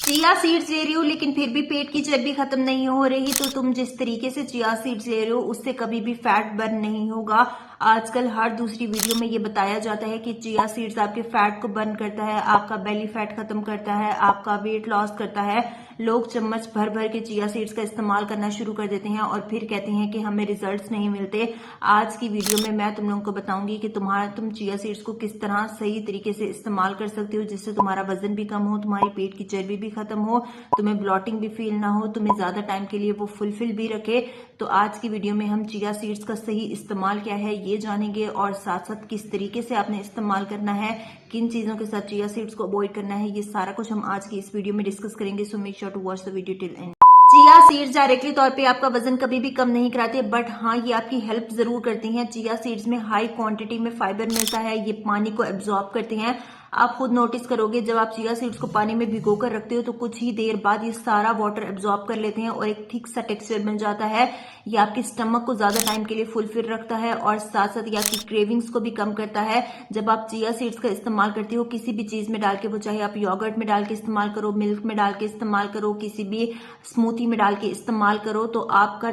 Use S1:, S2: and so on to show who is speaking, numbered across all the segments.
S1: Chia seeds ले रही हो लेकिन फिर भी पेट की चर्बी खत्म नहीं हो रही, तो तुम जिस तरीके से चिया सीड्स ले रहे हो उससे कभी भी फैट बर्न नहीं होगा। आजकल हर दूसरी वीडियो में ये बताया जाता है कि चिया सीड्स आपके फैट को बर्न करता है, आपका बेली फैट खत्म करता है, आपका वेट लॉस करता है। लोग चम्मच भर भर के चिया सीड्स का इस्तेमाल करना शुरू कर देते हैं और फिर कहते हैं कि हमें रिजल्ट्स नहीं मिलते। आज की वीडियो में मैं तुम लोगों को बताऊंगी कि तुम चिया सीड्स को किस तरह सही तरीके से इस्तेमाल कर सकते हो, जिससे तुम्हारा वजन भी कम हो, तुम्हारी पेट की चर्बी भी खत्म हो, तुम्हें ब्लॉटिंग भी फील ना हो, तुम्हें ज्यादा टाइम के लिए वो फुलफिल भी रखे। तो आज की वीडियो में हम चिया सीड्स का सही इस्तेमाल क्या है ये जानेंगे और साथ साथ किस तरीके से आपने इस्तेमाल करना है, किन चीजों के साथ चिया सीड्स को अवॉइड करना है, ये सारा कुछ हम आज की इस वीडियो में डिस्कस करेंगे। So make sure to watch the video till end. Chia seeds directly तौर पे आपका वजन कभी भी कम नहीं कराते, बट हाँ ये आपकी हेल्प जरूर करती हैं। चिया सीड्स में हाई क्वांटिटी में फाइबर मिलता है, ये पानी को एब्जॉर्ब करते हैं। आप खुद नोटिस करोगे जब आप चिया सीड्स को पानी में भिगो कर रखते हो तो कुछ ही देर बाद ये सारा वाटर एब्जॉर्ब कर लेते हैं और एक थिक सा टेक्सचर बन जाता है। ये आपके स्टमक को ज्यादा टाइम के लिए फुलफिल रखता है और साथ साथ ये आपकी क्रेविंग्स को भी कम करता है। जब आप चिया सीड्स का इस्तेमाल करते हो किसी भी चीज में डाल के, वो चाहे आप योगर्ट में डाल के इस्तेमाल करो, मिल्क में डाल के इस्तेमाल करो, किसी भी स्मूथी में डाल के इस्तेमाल करो, तो आपका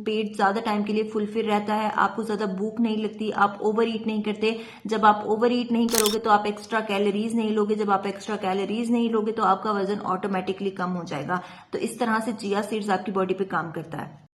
S1: पेट ज्यादा टाइम के लिए फुलफिल रहता है, आपको ज्यादा भूख नहीं लगती, आप ओवर ईट नहीं करते। जब आप ओवर ईट नहीं करोगे तो आप एक्स्ट्रा कैलोरीज नहीं लोगे, जब आप एक्स्ट्रा कैलोरीज नहीं लोगे तो आपका वजन ऑटोमेटिकली कम हो जाएगा। तो इस तरह से चिया सीड्स आपकी बॉडी पे काम करता है।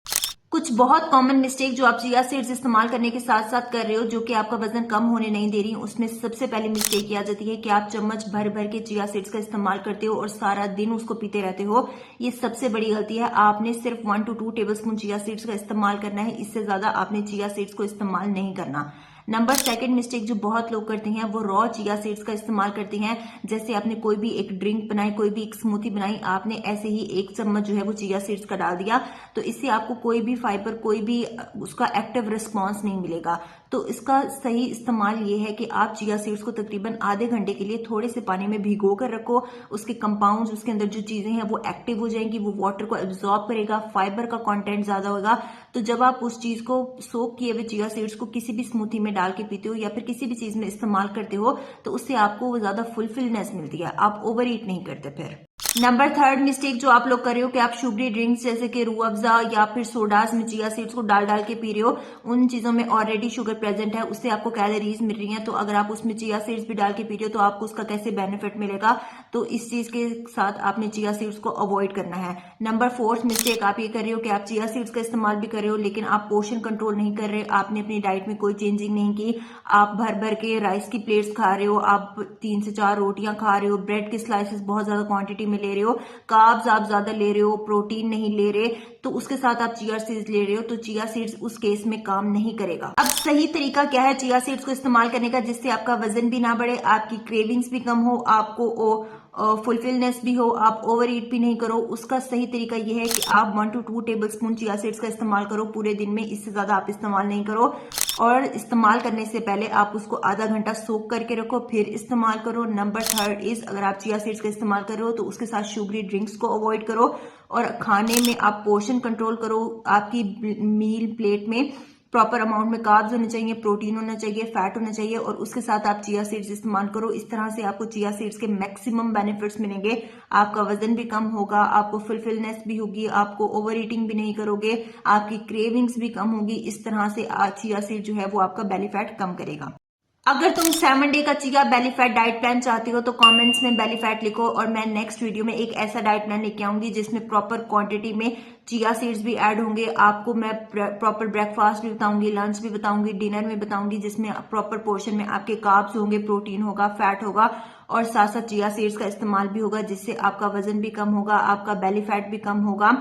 S1: कुछ बहुत कॉमन मिस्टेक जो आप चिया सीड्स इस्तेमाल करने के साथ साथ कर रहे हो, जो कि आपका वजन कम होने नहीं दे रही, उसमें सबसे पहली मिस्टेक ये आ जाती है कि आप चम्मच भर भर के चिया सीड्स का इस्तेमाल करते हो और सारा दिन उसको पीते रहते हो। ये सबसे बड़ी गलती है। आपने सिर्फ 1 to 2 टेबलस्पून चिया सीड्स का इस्तेमाल करना है, इससे ज्यादा आपने चिया सीड्स को इस्तेमाल नहीं करना। नंबर सेकंड मिस्टेक जो बहुत लोग करते हैं वो रॉ चिया सीड्स का इस्तेमाल करते हैं। जैसे आपने कोई भी एक ड्रिंक बनाई, कोई भी एक स्मूथी बनाई, आपने ऐसे ही 1 चम्मच जो है वो चिया सीड्स का डाल दिया, तो इससे आपको कोई भी फाइबर, कोई भी उसका एक्टिव रिस्पॉन्स नहीं मिलेगा। तो इसका सही इस्तेमाल ये है कि आप चिया सीड्स को तकरीबन आधे घंटे के लिए थोड़े से पानी में भिगो कर रखो। उसके कंपाउंड्स, उसके अंदर जो चीजें हैं वो एक्टिव हो जाएंगी, वो वाटर को एब्जॉर्ब करेगा, फाइबर का कंटेंट ज्यादा होगा। तो जब आप उस चीज को सोक किए हुए चिया सीड्स को किसी भी स्मूथी में डाल के पीते हो या फिर किसी भी चीज में इस्तेमाल करते हो तो उससे आपको ज्यादा फुलफिलनेस मिलती है, आप ओवर ईट नहीं करते। फिर नंबर थर्ड मिस्टेक जो आप लोग कर रहे हो कि आप शुगरी ड्रिंक्स जैसे कि रूह अफ़ज़ा या फिर सोडास में चिया सीड्स को डाल डाल के पी रहे हो। उन चीजों में ऑलरेडी शुगर प्रेजेंट है, उससे आपको कैलोरीज मिल रही हैं, तो अगर आप उसमें चिया सीड्स भी डाल के पी रहे हो तो आपको उसका कैसे बेनिफिट मिलेगा। तो इस चीज के साथ आपने चिया सीड्स को अवॉइड करना है। नंबर फोर्थ मिस्टेक आप ये कर रहे हो कि आप चिया सीड्स का इस्तेमाल भी कर रहे हो लेकिन आप पोर्शन कंट्रोल नहीं कर रहे, आपने अपनी डाइट में कोई चेंजिंग नहीं की। आप भर भर के राइस की प्लेट्स खा रहे हो, आप 3 से 4 रोटियां खा रहे हो, ब्रेड के स्लाइसेस बहुत ज्यादा क्वांटिटी में ले रहे हो, कार्ब्स आप ज्यादा ले रहे हो, प्रोटीन नहीं ले रहे, तो उसके साथ आप चिया सीड्स ले रहे हो, तो चिया सीड्स उस केस में काम नहीं करेगा। अब सही तरीका क्या है चिया सीड्स को इस्तेमाल करने का, जिससे आपका वजन भी ना बढ़े, आपकी क्रेविंग्स भी कम हो, आपको फुलफिलनेस भी हो, आप ओवर ईट भी नहीं करो। उसका सही तरीका यह है कि आप 1 to 2 टेबलस्पून चिया सीड्स का इस्तेमाल करो पूरे दिन में, इससे ज्यादा आप इस्तेमाल नहीं करो। और इस्तेमाल करने से पहले आप उसको आधा घंटा सोक करके रखो फिर इस्तेमाल करो। नंबर थर्ड इज, अगर आप चिया सीड्स का इस्तेमाल कर रहे हो तो उसके साथ शुगरी ड्रिंक्स को अवॉइड करो और खाने में आप पोर्शन कंट्रोल करो। आपकी मील प्लेट में प्रॉपर अमाउंट में कार्ब्स होने चाहिए, प्रोटीन होना चाहिए, फैट होना चाहिए और उसके साथ आप चिया सीड्स इस्तेमाल करो। इस तरह से आपको चिया सीड्स के मैक्सिमम बेनिफिट्स मिलेंगे। आपका वजन भी कम होगा, आपको फुलफिलनेस भी होगी, आपको ओवर ईटिंग भी नहीं करोगे, आपकी क्रेविंग्स भी कम होगी। इस तरह से चिया सीड जो है वो आपका बेली फैट कम करेगा। अगर तुम 7 डे का chia belly fat diet plan चाहते हो तो कमेंट्स में बेली फैट लिखो और मैं नेक्स्ट वीडियो में एक ऐसा डाइट प्लान लेके आऊंगी जिसमें प्रॉपर क्वांटिटी में चिया सीड्स भी ऐड होंगे। आपको मैं प्रॉपर ब्रेकफास्ट भी बताऊंगी, लंच भी बताऊंगी, डिनर में बताऊंगी, जिसमें प्रॉपर पोर्शन में आपके कार्ब्स होंगे, प्रोटीन होगा, फैट होगा और साथ साथ चिया सीड्स का इस्तेमाल भी होगा, जिससे आपका वजन भी कम होगा, आपका बेली फैट भी कम होगा,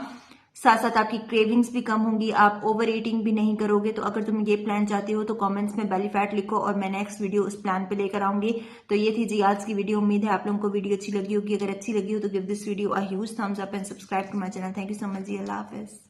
S1: साथ साथ आपकी क्रेविंग्स भी कम होंगी, आप ओवर ईटिंग भी नहीं करोगे। तो अगर तुम ये प्लान चाहते हो तो कमेंट्स में बेली फैट लिखो और मैं नेक्स्ट वीडियो उस प्लान पे लेकर आऊंगी। तो ये थी जी आज की वीडियो। उम्मीद है आप लोगों को वीडियो अच्छी लगी होगी। अगर अच्छी लगी हो तो give this video a huge thumbs up and subscribe to my channel. Thank you so much जी, अल्लाह हाफिज।